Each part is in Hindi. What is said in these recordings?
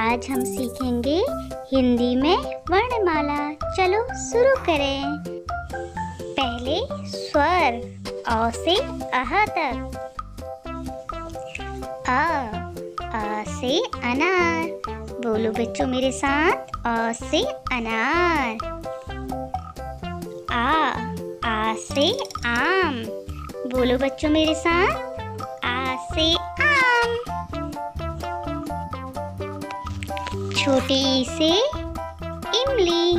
आज हम सीखेंगे हिंदी में वर्णमाला। चलो शुरू करें। पहले स्वर अ से अह तक। अ से अनार। बोलो बच्चों मेरे साथ, अ से अनार। आ से आम। बोलो बच्चों मेरे साथ, आ से आम। छोटी ई से इमली।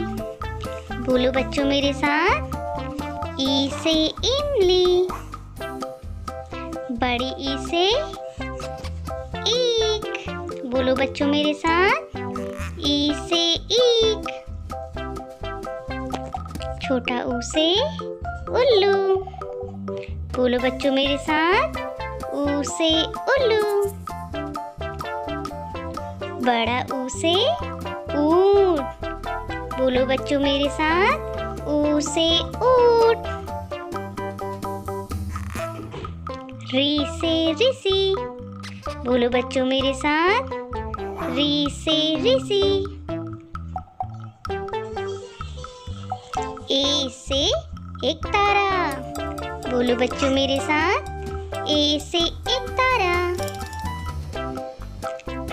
बोलो बच्चों मेरे साथ, ई से इमली। बड़ी ई से ईख। बोलो बच्चों मेरे साथ, ई से ईख। छोटा ऊ से उल्लू। बोलो बच्चों मेरे साथ, ऊ से उल्लू। बड़ा ऊ से ऊंट। बोलो बच्चों मेरे साथ, ऊ से ऊंट। री से ऋषि। बोलो बच्चों मेरे साथ, री से ऋषि। ए से एक तारा। बोलो बच्चों मेरे साथ, ए से एक तारा।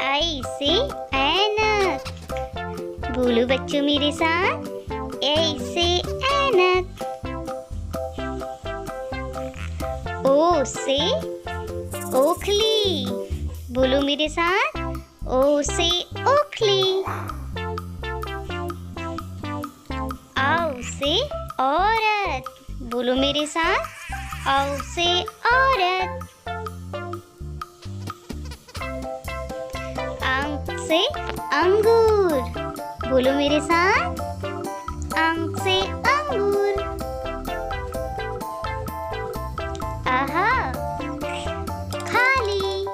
आई से ऐनक। बोलो बच्चों मेरे साथ, ए से ऐनक। ओ से ओखली। बोलो मेरे साथ, ओ से ओखली। औ से औरत। बोलो मेरे साथ, औ से औरत। अंक से अंगूर। बोलो मेरे साथ, अंक से अंगूर। आहा खाली।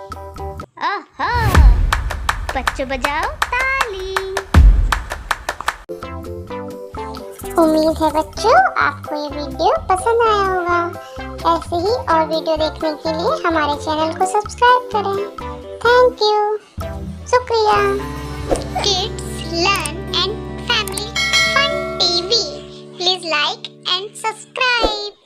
आहा बच्चों बजाओ ताली। उम्मीद है बच्चों आपको ये वीडियो पसंद आया होगा। ऐसे ही और वीडियो देखने के लिए हमारे चैनल को सब्सक्राइब करें। थैंक यू, शुक्रिया। Kids Learn and Family Fun TV. Please like and subscribe.